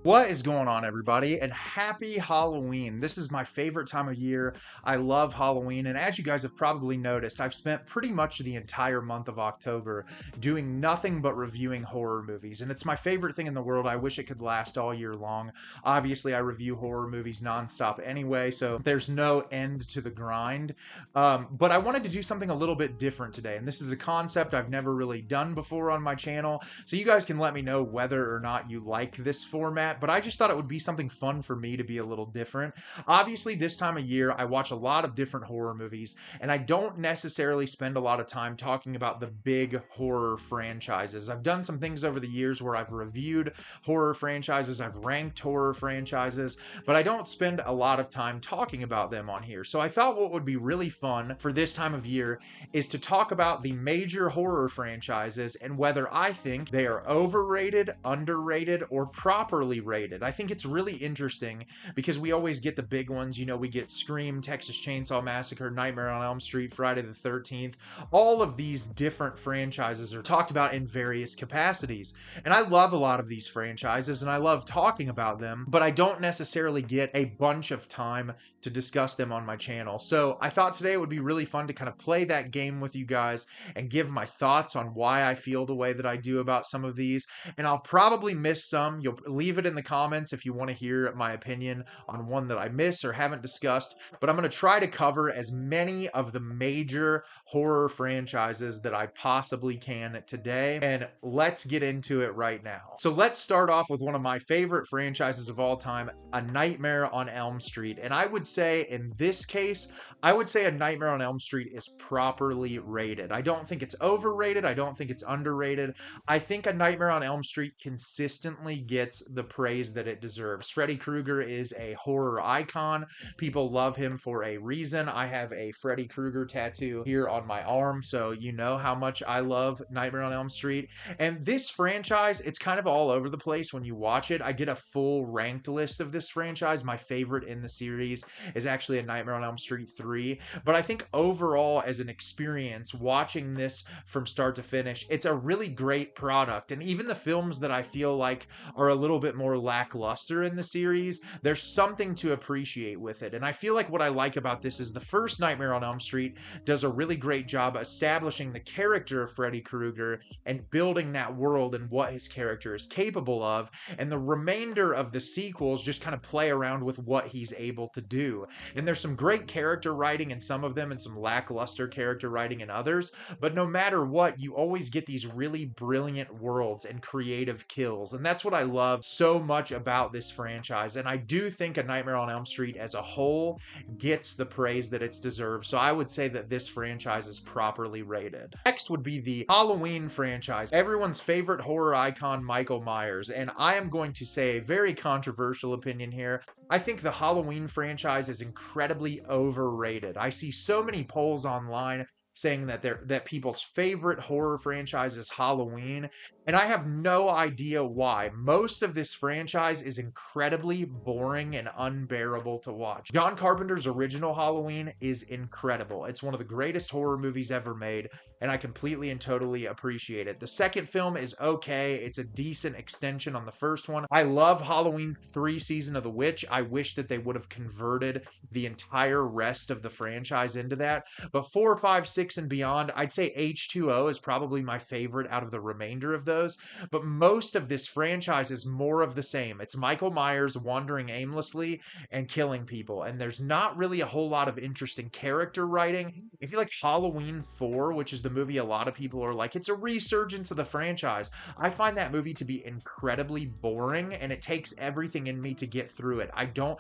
What is going on, everybody? And happy Halloween. This is my favorite time of year. I love Halloween. And as you guys have probably noticed, I've spent pretty much the entire month of October doing nothing but reviewing horror movies. And it's my favorite thing in the world. I wish it could last all year long. Obviously, I review horror movies nonstop anyway, so there's no end to the grind. But I wanted to do something a little bit different today. And this is a concept I've never really done before on my channel. So you guys can let me know whether or not you like this format, but I just thought it would be something fun for me to be a little different. Obviously, this time of year, I watch a lot of different horror movies, and I don't necessarily spend a lot of time talking about the big horror franchises. I've done some things over the years where I've reviewed horror franchises, I've ranked horror franchises, but I don't spend a lot of time talking about them on here. So I thought what would be really fun for this time of year is to talk about the major horror franchises and whether I think they are overrated, underrated, or properly rated. I think it's really interesting because we always get the big ones. You know, we get Scream, Texas Chainsaw Massacre, Nightmare on Elm Street, Friday the 13th. All of these different franchises are talked about in various capacities. And I love a lot of these franchises and I love talking about them, but I don't necessarily get a bunch of time to discuss them on my channel. So I thought today it would be really fun to kind of play that game with you guys and give my thoughts on why I feel the way that I do about some of these. And I'll probably miss some. You'll leave it in the comments if you want to hear my opinion on one that I miss or haven't discussed. But I'm going to try to cover as many of the major horror franchises that I possibly can today. And let's get into it right now. So let's start off with one of my favorite franchises of all time, A Nightmare on Elm Street. And I would say in this case, I would say A Nightmare on Elm Street is properly rated. I don't think it's overrated. I don't think it's underrated. I think A Nightmare on Elm Street consistently gets the praise that it deserves. Freddy Krueger is a horror icon. People love him for a reason. I have a Freddy Krueger tattoo here on my arm, so you know how much I love Nightmare on Elm Street. And this franchise, it's kind of all over the place when you watch it. I did a full ranked list of this franchise. My favorite in the series is actually A Nightmare on Elm Street 3. But I think overall, as an experience, watching this from start to finish, it's a really great product. And even the films that I feel like are a little bit more lackluster in the series, there's something to appreciate with it. And I feel like what I like about this is the first Nightmare on Elm Street does a really great job establishing the character of Freddy Krueger and building that world and what his character is capable of. And the remainder of the sequels just kind of play around with what he's able to do. And there's some great character writing in some of them and some lackluster character writing in others. But no matter what, you always get these really brilliant worlds and creative kills. And that's what I love so much about this franchise. And I do think A Nightmare on Elm Street as a whole gets the praise that it's deserved. So I would say that this franchise is properly rated. Next would be the Halloween franchise. Everyone's favorite horror icon, Michael Myers. And I am going to say a very controversial opinion here. I think the Halloween franchise is incredibly overrated. I see so many polls online saying that people's favorite horror franchise is Halloween, and I have no idea why. Most of this franchise is incredibly boring and unbearable to watch. John Carpenter's original Halloween is incredible. It's one of the greatest horror movies ever made, and I completely and totally appreciate it. The second film is okay. It's a decent extension on the first one. I love Halloween 3 Season of the Witch. I wish that they would have converted the entire rest of the franchise into that. But 4, 5, 6, and beyond, I'd say H2O is probably my favorite out of the remainder of those. But most of this franchise is more of the same. It's Michael Myers wandering aimlessly and killing people. And there's not really a whole lot of interesting character writing. I feel like Halloween 4, which is the movie a lot of people are like, it's a resurgence of the franchise. I find that movie to be incredibly boring, and it takes everything in me to get through it. I don't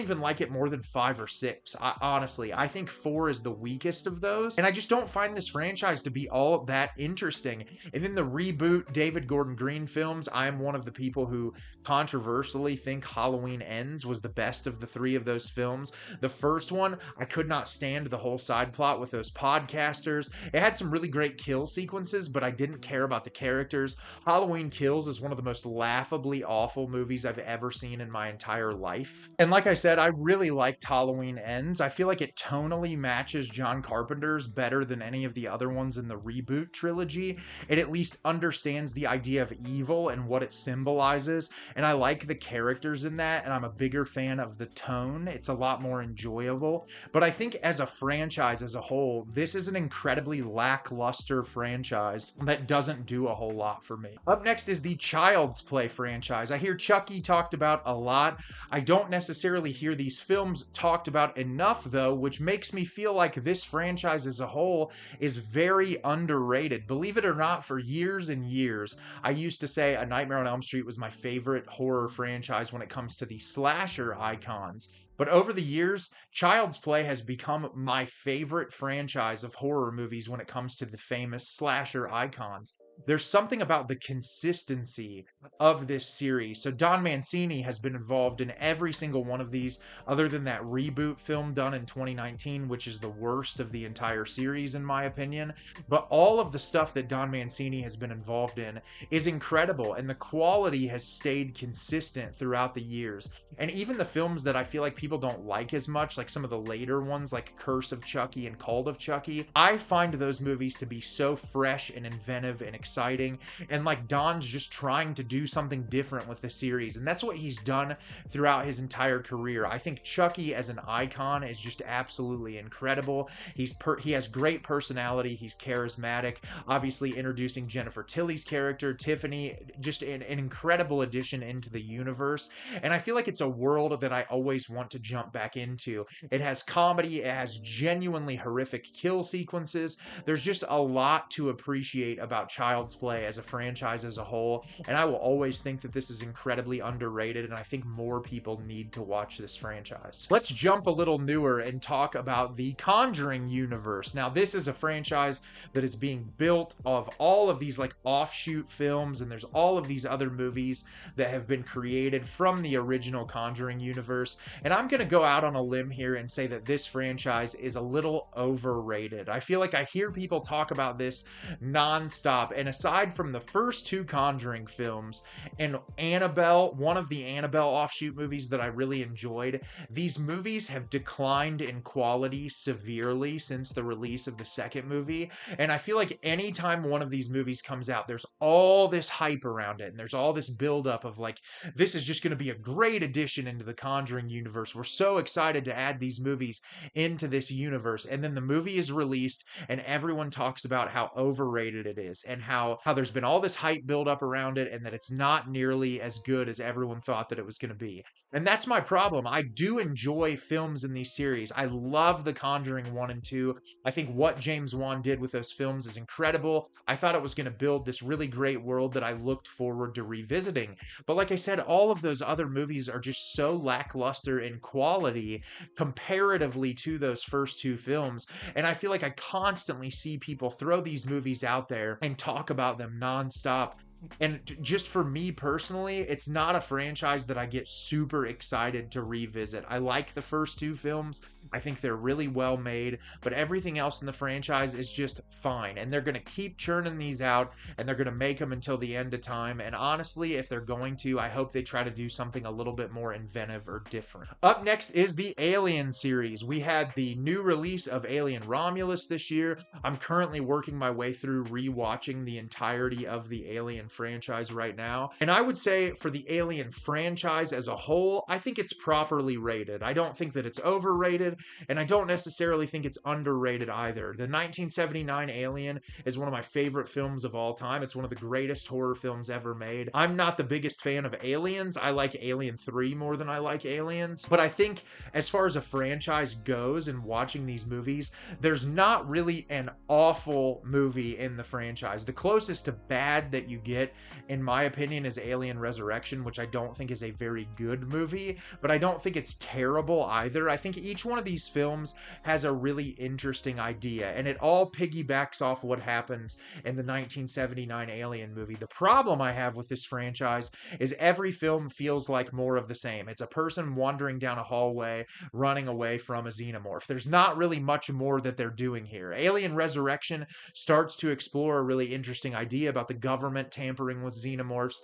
even like it more than 5 or 6. Honestly, I think 4 is the weakest of those. And I just don't find this franchise to be all that interesting. And then the reboot David Gordon Green films, I am one of the people who controversially think Halloween Ends was the best of the 3 of those films. The first one, I could not stand the whole side plot with those podcasters. It had some really great kill sequences, but I didn't care about the characters. Halloween Kills is one of the most laughably awful movies I've ever seen in my entire life. And like I said, I really liked Halloween Ends. I feel like it tonally matches John Carpenter's better better than any of the other ones in the reboot trilogy. It at least understands the idea of evil and what it symbolizes, and I like the characters in that, and I'm a bigger fan of the tone. It's a lot more enjoyable. But I think as a franchise as a whole, this is an incredibly lackluster franchise that doesn't do a whole lot for me. Up next is the Child's Play franchise. I hear Chucky talked about a lot. I don't necessarily hear these films talked about enough, though, which makes me feel like this franchise as a whole is very underrated. Believe it or not, for years and years, I used to say A Nightmare on Elm Street was my favorite horror franchise when it comes to the slasher icons. But over the years, Child's Play has become my favorite franchise of horror movies when it comes to the famous slasher icons. There's something about the consistency of this series. So Don Mancini has been involved in every single one of these, other than that reboot film done in 2019, which is the worst of the entire series, in my opinion. But all of the stuff that Don Mancini has been involved in is incredible, and the quality has stayed consistent throughout the years. And even the films that I feel like people don't like as much, like some of the later ones, like Curse of Chucky and Cult of Chucky, I find those movies to be so fresh and inventive and exciting, and like Don's just trying to do something different with the series, and that's what he's done throughout his entire career. I think Chucky as an icon is just absolutely incredible. He has great personality, he's charismatic, obviously introducing Jennifer Tilly's character, Tiffany, just an incredible addition into the universe, and I feel like it's a world that I always want to jump back into. It has comedy, it has genuinely horrific kill sequences, there's just a lot to appreciate about Child's Play as a franchise as a whole, and I will always think that this is incredibly underrated, and I think more people need to watch this franchise. Let's jump a little newer and talk about the Conjuring Universe. Now, this is a franchise that is being built of all of these like offshoot films, and there's all of these other movies that have been created from the original Conjuring Universe, and I'm going to go out on a limb here and say that this franchise is a little overrated. I feel like I hear people talk about this nonstop, and aside from the first two Conjuring films and Annabelle, one of the Annabelle offshoot movies that I really enjoyed, these movies have declined in quality severely since the release of the second movie, and I feel like anytime one of these movies comes out, there's all this hype around it, and there's all this buildup of like, this is just going to be a great addition into the Conjuring universe. We're so excited to add these movies into this universe, and then the movie is released, and everyone talks about how overrated it is, and how there's been all this hype build up around it, and that it's not nearly as good as everyone thought that it was going to be. And that's my problem. I do enjoy films in these series. I love The Conjuring 1 and 2. I think what James Wan did with those films is incredible. I thought it was going to build this really great world that I looked forward to revisiting. But like I said, all of those other movies are just so lackluster in quality comparatively to those first two films. And I feel like I constantly see people throw these movies out there and talk about them nonstop. And just for me personally, it's not a franchise that I get super excited to revisit. I like the first two films. I think they're really well made, but everything else in the franchise is just fine. And they're going to keep churning these out, and they're going to make them until the end of time. And honestly, if they're going to, I hope they try to do something a little bit more inventive or different. Up next is the Alien series. We had the new release of Alien Romulus this year. I'm currently working my way through rewatching the entirety of the Alien franchise right now. And I would say for the Alien franchise as a whole, I think it's properly rated. I don't think that it's overrated, and I don't necessarily think it's underrated either. The 1979 Alien is one of my favorite films of all time. It's one of the greatest horror films ever made. I'm not the biggest fan of Aliens. I like Alien 3 more than I like Aliens. But I think as far as a franchise goes and watching these movies, there's not really an awful movie in the franchise. The closest to bad that you get, in my opinion, is Alien Resurrection, which I don't think is a very good movie, but I don't think it's terrible either. I think each one of these films has a really interesting idea, and it all piggybacks off what happens in the 1979 Alien movie. The problem I have with this franchise is every film feels like more of the same. It's a person wandering down a hallway, running away from a xenomorph. There's not really much more that they're doing here. Alien Resurrection starts to explore a really interesting idea about the government tampering with xenomorphs.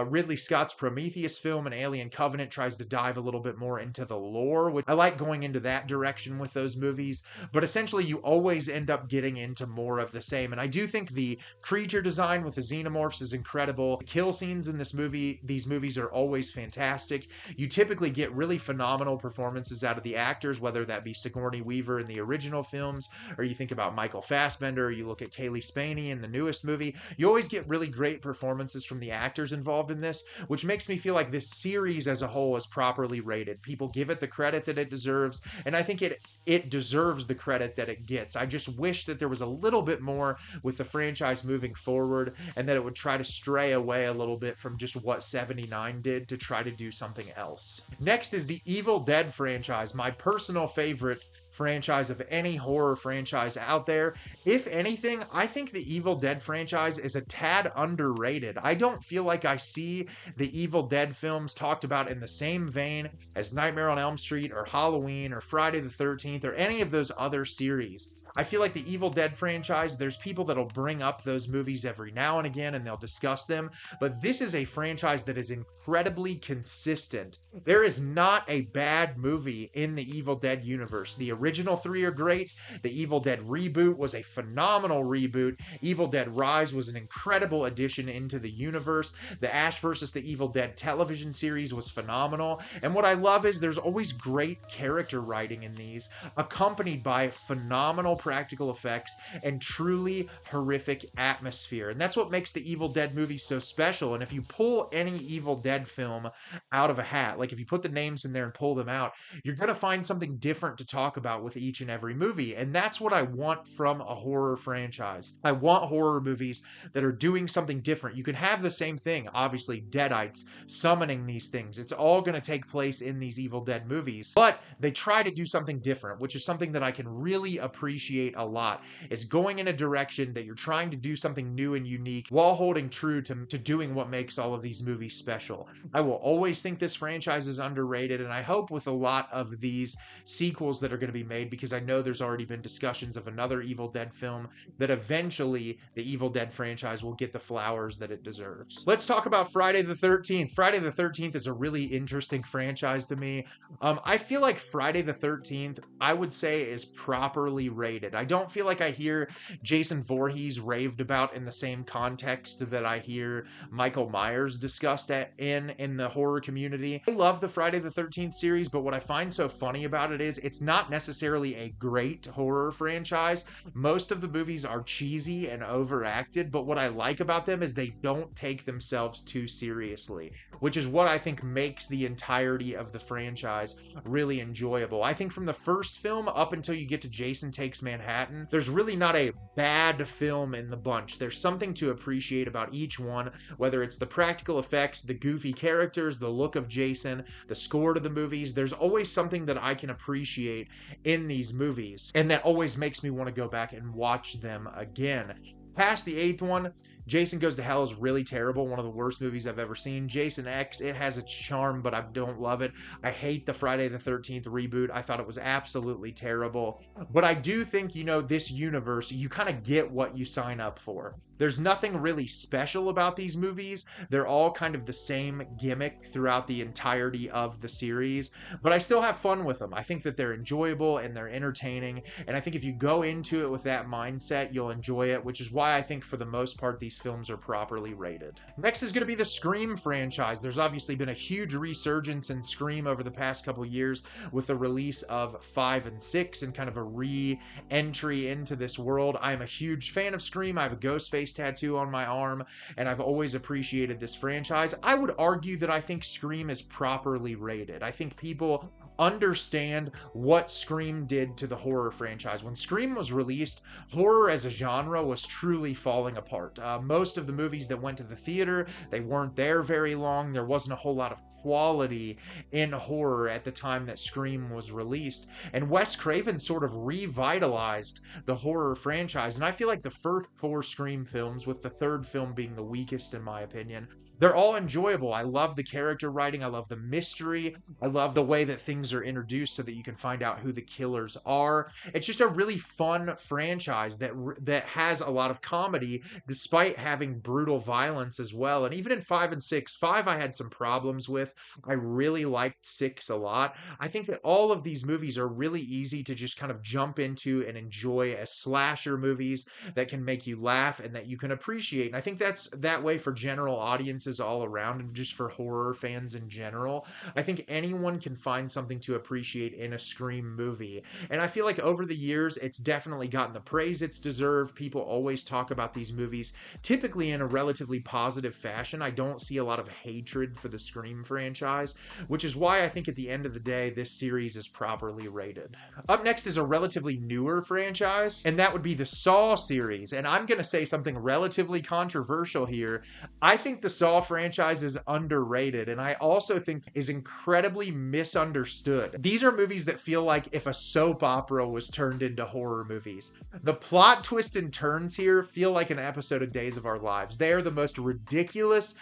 Ridley Scott's Prometheus film and Alien Covenant tries to dive a little bit more into the lore, which I like going into that direction with those movies, but essentially you always end up getting into more of the same. And I do think the creature design with the xenomorphs is incredible. The kill scenes in these movies are always fantastic. You typically get really phenomenal performances out of the actors, whether that be Sigourney Weaver in the original films, or you think about Michael Fassbender, or you look at Kaylee Spaney in the newest movie. You always get really great performances from the actors involved in this, which makes me feel like this series as a whole is properly rated. People give it the credit that it deserves, and I think it deserves the credit that it gets. I just wish that there was a little bit more with the franchise moving forward, and that it would try to stray away a little bit from just what 79 did to try to do something else. Next is the Evil Dead franchise, my personal favorite franchise of any horror franchise out there. If anything, I think the Evil Dead franchise is a tad underrated. I don't feel like I see the Evil Dead films talked about in the same vein as Nightmare on Elm Street or Halloween or Friday the 13th or any of those other series. I feel like the Evil Dead franchise, there's people that'll bring up those movies every now and again and they'll discuss them, but this is a franchise that is incredibly consistent. There is not a bad movie in the Evil Dead universe. The original three are great. The Evil Dead reboot was a phenomenal reboot. Evil Dead Rise was an incredible addition into the universe. The Ash vs. the Evil Dead television series was phenomenal. And what I love is there's always great character writing in these, accompanied by phenomenal practical effects and truly horrific atmosphere. And that's what makes the Evil Dead movies so special. And if you pull any Evil Dead film out of a hat, like if you put the names in there and pull them out, you're going to find something different to talk about with each and every movie. And that's what I want from a horror franchise. I want horror movies that are doing something different. You can have the same thing, obviously, Deadites summoning these things. It's all going to take place in these Evil Dead movies, but they try to do something different, which is something that I can really appreciate a lot, is going in a direction that you're trying to do something new and unique while holding true to doing what makes all of these movies special. I will always think this franchise is underrated, and I hope with a lot of these sequels that are going to be made, because I know there's already been discussions of another Evil Dead film, that eventually the Evil Dead franchise will get the flowers that it deserves. Let's talk about Friday the 13th. Friday the 13th is a really interesting franchise to me. I feel like Friday the 13th, I would say, is properly rated. I don't feel like I hear Jason Voorhees raved about in the same context that I hear Michael Myers discussed in the horror community. I love the Friday the 13th series, but what I find so funny about it is it's not necessarily a great horror franchise. Most of the movies are cheesy and overacted, but what I like about them is they don't take themselves too seriously, which is what I think makes the entirety of the franchise really enjoyable. I think from the first film up until you get to Jason Takes Manhattan, there's really not a bad film in the bunch. There's something to appreciate about each one, whether it's the practical effects, the goofy characters, the look of Jason, the score to the movies. There's always something that I can appreciate in these movies, and that always makes me want to go back and watch them again. Past the eighth one, Jason Goes to Hell is really terrible. One of the worst movies I've ever seen. Jason X, it has its charm, but I don't love it. I hate the Friday the 13th reboot. I thought it was absolutely terrible. But I do think, this universe, you kind of get what you sign up for. There's nothing really special about these movies. They're all kind of the same gimmick throughout the entirety of the series, but I still have fun with them. I think that they're enjoyable and they're entertaining, and I think if you go into it with that mindset, you'll enjoy it, which is why I think for the most part these films are properly rated. Next is going to be the Scream franchise. There's obviously been a huge resurgence in Scream over the past couple years with the release of 5 and 6 and kind of a re-entry into this world. I'm a huge fan of Scream. I have a Ghostface tattoo on my arm, and I've always appreciated this franchise. I would argue that I think Scream is properly rated. I think people understand what Scream did to the horror franchise. When Scream was released, horror as a genre was truly falling apart. Most of the movies that went to the theater, they weren't there very long. There wasn't a whole lot of quality in horror at the time that Scream was released. And Wes Craven sort of revitalized the horror franchise. And I feel like the first 4 Scream films, with the third film being the weakest in my opinion, They're all enjoyable. I love the character writing. I love the mystery. I love the way that things are introduced so that you can find out who the killers are. It's just a really fun franchise that has a lot of comedy despite having brutal violence as well. And even in 5 and 6, 5 I had some problems with. I really liked 6 a lot. I think that all of these movies are really easy to just kind of jump into and enjoy as slasher movies that can make you laugh and that you can appreciate. And I think that's that way for general audiences all around and just for horror fans in general. I think anyone can find something to appreciate in a Scream movie. And I feel like over the years, it's definitely gotten the praise it's deserved. People always talk about these movies, typically in a relatively positive fashion. I don't see a lot of hatred for the Scream franchise, which is why I think at the end of the day, this series is properly rated. Up next is a relatively newer franchise, and that would be the Saw series. And I'm going to say something relatively controversial here. I think the Saw franchise is underrated, and I also think is incredibly misunderstood. These are movies that feel like if a soap opera was turned into horror movies. The plot twists and turns here feel like an episode of Days of Our Lives. They are the most ridiculous,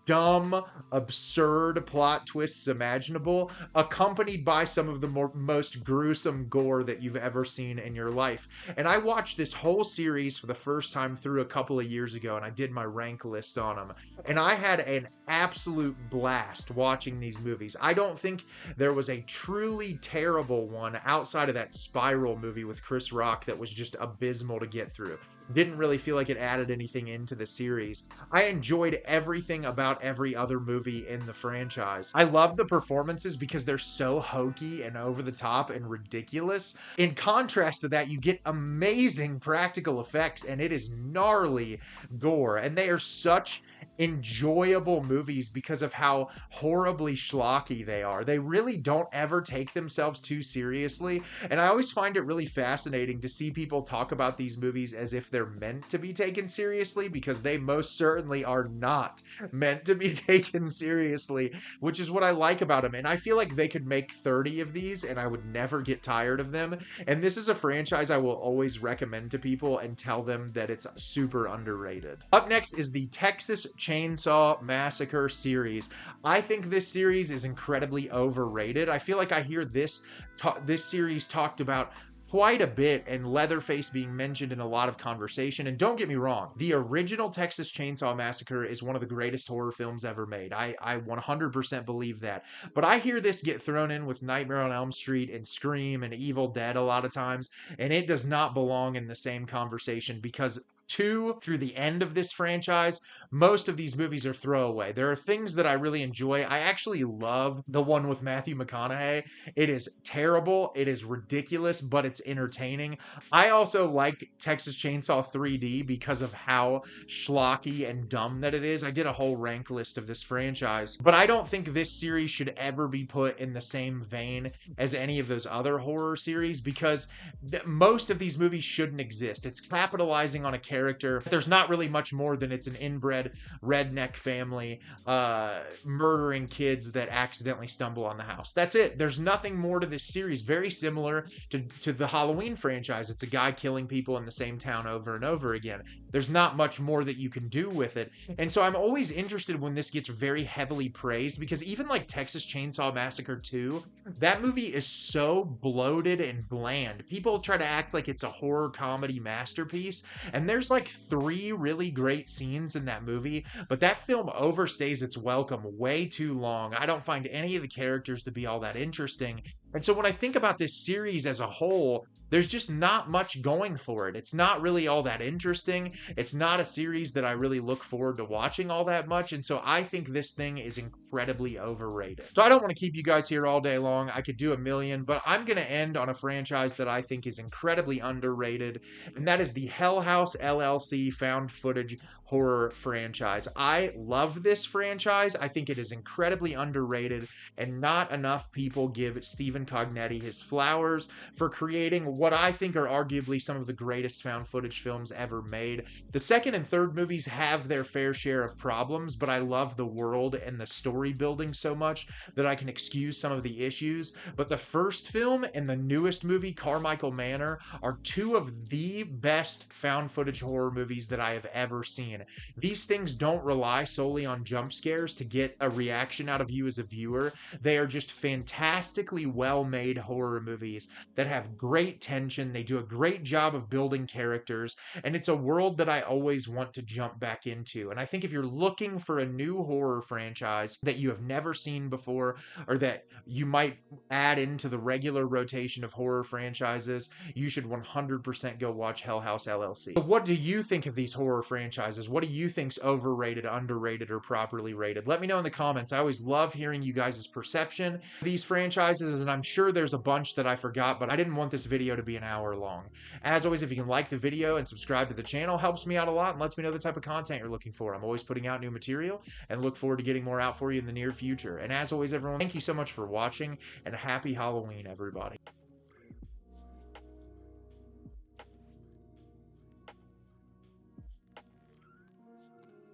dumb, absurd plot twists imaginable, accompanied by some of the most gruesome gore that you've ever seen in your life. And I watched this whole series for the first time through a couple of years ago, and I did my rank list on them. And I had an absolute blast watching these movies. I don't think there was a truly terrible one outside of that Spiral movie with Chris Rock that was just abysmal to get through. Didn't really feel like it added anything into the series. I enjoyed everything about every other movie in the franchise. I love the performances because they're so hokey and over the top and ridiculous. In contrast to that, you get amazing practical effects and it is gnarly gore. And they are such enjoyable movies because of how horribly schlocky they are. They really don't ever take themselves too seriously. And I always find it really fascinating to see people talk about these movies as if they're meant to be taken seriously, because they most certainly are not meant to be taken seriously, which is what I like about them. And I feel like they could make 30 of these and I would never get tired of them. And this is a franchise I will always recommend to people and tell them that it's super underrated. Up next is the Texas Chainsaw Massacre series. I think this series is incredibly overrated. I feel like I hear this series talked about quite a bit, and Leatherface being mentioned in a lot of conversation. And don't get me wrong, the original Texas Chainsaw Massacre is one of the greatest horror films ever made. I 100% believe that. But I hear this get thrown in with Nightmare on Elm Street and Scream and Evil Dead a lot of times, and it does not belong in the same conversation because 2 through the end of this franchise, most of these movies are throwaway. There are things that I really enjoy. I actually love the one with Matthew McConaughey. It is terrible, it is ridiculous, but it's entertaining. I also like Texas Chainsaw 3D because of how schlocky and dumb that it is. I did a whole rank list of this franchise, but I don't think this series should ever be put in the same vein as any of those other horror series because most of these movies shouldn't exist. It's capitalizing on a character. There's not really much more than it's an inbred redneck family murdering kids that accidentally stumble on the house. That's it. There's nothing more to this series. Very similar to the Halloween franchise. It's a guy killing people in the same town over and over again. There's not much more that you can do with it. And so I'm always interested when this gets very heavily praised, because even like Texas Chainsaw Massacre 2, that movie is so bloated and bland. People try to act like it's a horror comedy masterpiece, and there's like 3 really great scenes in that movie, but that film overstays its welcome way too long. I don't find any of the characters to be all that interesting. And so when I think about this series as a whole, there's just not much going for it. It's not really all that interesting. It's not a series that I really look forward to watching all that much. And so I think this thing is incredibly overrated. So I don't want to keep you guys here all day long. I could do a million, but I'm going to end on a franchise that I think is incredibly underrated. And that is the House LLC found footage horror franchise. I love this franchise. I think it is incredibly underrated, and not enough people give Stephen Cognetti his flowers for creating what I think are arguably some of the greatest found footage films ever made. The second and third movies have their fair share of problems, but I love the world and the story building so much that I can excuse some of the issues. But the first film and the newest movie, Carmichael Manor, are two of the best found footage horror movies that I have ever seen. These things don't rely solely on jump scares to get a reaction out of you as a viewer. They are just fantastically well-made horror movies that have great tension. They do a great job of building characters, and it's a world that I always want to jump back into. And I think if you're looking for a new horror franchise that you have never seen before, or that you might add into the regular rotation of horror franchises, you should 100% go watch House LLC. So what do you think of these horror franchises? What do you think's overrated, underrated, or properly rated? Let me know in the comments. I always love hearing you guys' perception of these franchises, and I'm sure there's a bunch that I forgot, but I didn't want this video to be an hour long. As always, if you can like the video and subscribe to the channel, helps me out a lot and lets me know the type of content you're looking for. I'm always putting out new material and look forward to getting more out for you in the near future. And as always, everyone, thank you so much for watching, and happy Halloween, everybody.